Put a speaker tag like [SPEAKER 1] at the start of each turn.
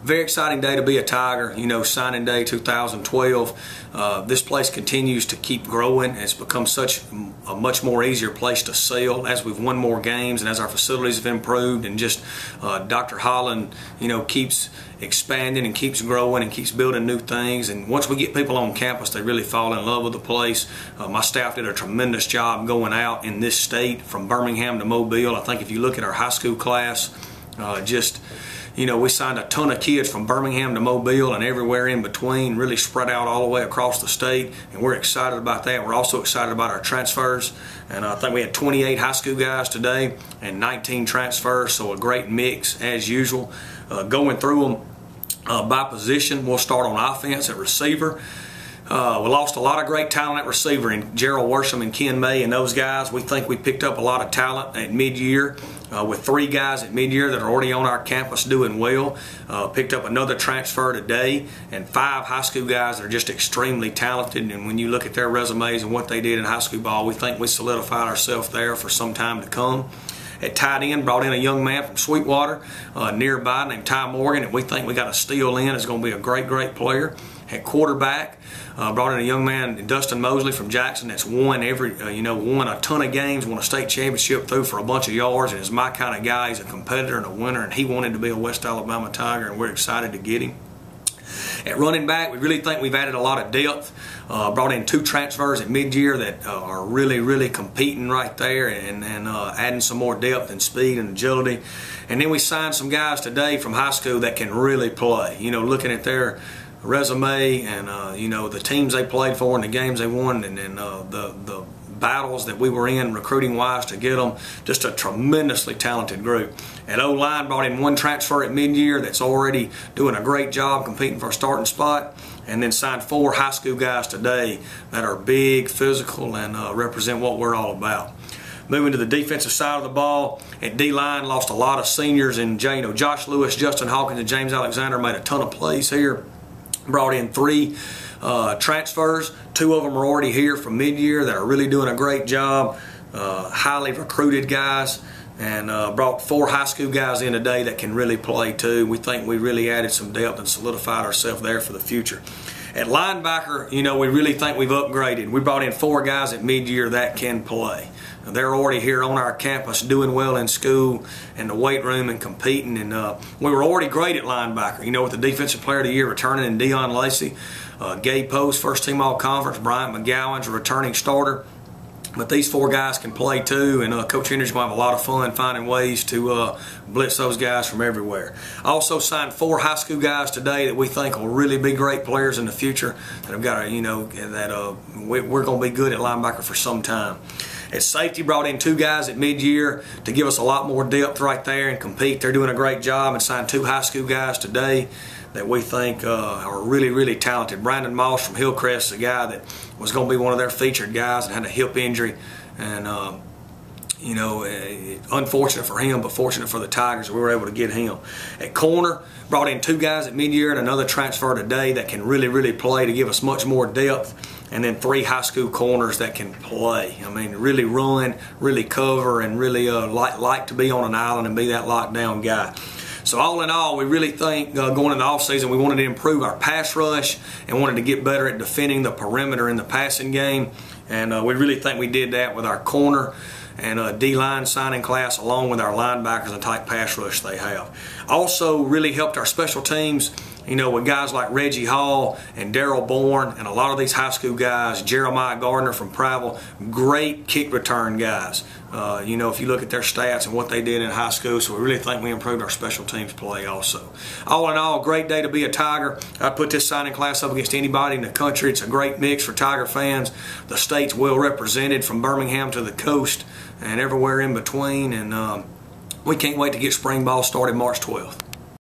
[SPEAKER 1] very exciting day to be a Tiger. You know, signing day 2012. This place continues to keep growing. It's become such a much more easier place to sell as we've won more games and as our facilities have improved, and just Dr. Holland, you know, keeps expanding and keeps growing and keeps building new things. And once we get people on campus, they really fall in love with the place. My staff did a tremendous job going out in this state from Birmingham to Mobile. I think if you look at our high school class, you know, we signed a ton of kids from Birmingham to Mobile and everywhere in between, really spread out all the way across the state, and we're excited about that. We're also excited about our transfers, and I think we had 28 high school guys today and 19 transfers, so a great mix as usual. Going through them by position, we'll start on offense at receiver. We lost a lot of great talent at receiver in Gerald Worsham and Ken May and those guys. We think we picked up a lot of talent at mid-year with 3 guys at mid-year that are already on our campus doing well. Picked up another transfer today, and 5 high school guys that are just extremely talented. And when you look at their resumes and what they did in high school ball, we think we solidified ourselves there for some time to come. At tight end, brought in a young man from Sweetwater nearby named Ty Morgan, and we think we got a steal in. It's going to be a great player. At quarterback, brought in a young man, Dustin Mosley from Jackson, that's won won a ton of games, won a state championship, threw for a bunch of yards, and is my kind of guy. He's a competitor and a winner, and he wanted to be a West Alabama Tiger, and we're excited to get him. At running back, we really think we've added a lot of depth. Brought in 2 transfers at mid-year that are really competing right there, and adding some more depth and speed and agility. And then we signed some guys today from high school that can really play. You know, looking at their resume and you know, the teams they played for and the games they won, and the battles that we were in recruiting wise to get them, just a tremendously talented group. At O-line, brought in 1 transfer at mid-year that's already doing a great job competing for a starting spot, and then signed 4 high school guys today that are big, physical, and represent what we're all about. Moving to the defensive side of the ball, at D-line, lost a lot of seniors, and Josh Lewis, Justin Hawkins, and James Alexander made a ton of plays here. Brought in 3 transfers. 2 of them are already here from mid-year that are really doing a great job. Highly recruited guys, and brought 4 high school guys in today that can really play too. We think we really added some depth and solidified ourselves there for the future. At linebacker, you know, we really think we've upgraded. We brought in 4 guys at mid-year that can play. They're already here on our campus doing well in school and the weight room and competing. And we were already great at linebacker, you know, with the Defensive Player of the Year returning in Dion Lacey. Gabe Post, first team all-conference. Bryant McGowan's a returning starter. But these 4 guys can play too, and Coach Henry's going to have a lot of fun finding ways to blitz those guys from everywhere. I also signed 4 high school guys today that we think will really be great players in the future, that have got we're going to be good at linebacker for some time. At safety, brought in 2 guys at mid-year to give us a lot more depth right there and compete. They're doing a great job, and signed 2 high school guys today that we think are really talented. Brandon Moss from Hillcrest is a guy that was going to be one of their featured guys and had a hip injury, and you know, unfortunate for him, but fortunate for the Tigers, we were able to get him. At corner, brought in 2 guys at mid-year and another transfer today that can really play to give us much more depth. And then 3 high school corners that can play. I mean, really run, really cover, and really like to be on an island and be that lockdown guy. So all in all, we really think going into the offseason, we wanted to improve our pass rush and wanted to get better at defending the perimeter in the passing game. And we really think we did that with our corner and D-line signing class, along with our linebackers and tight pass rush they have. Also really helped our special teams, you know, with guys like Reggie Hall and Darrell Bourne and a lot of these high school guys, Jeremiah Gardner from Prattville, great kick return guys. You know, if you look at their stats and what they did in high school, so we really think we improved our special teams play also. All in all, great day to be a Tiger. I'd put this signing class up against anybody in the country. It's a great mix for Tiger fans. The state's well represented from Birmingham to the coast and everywhere in between, and we can't wait to get spring ball started March 12th.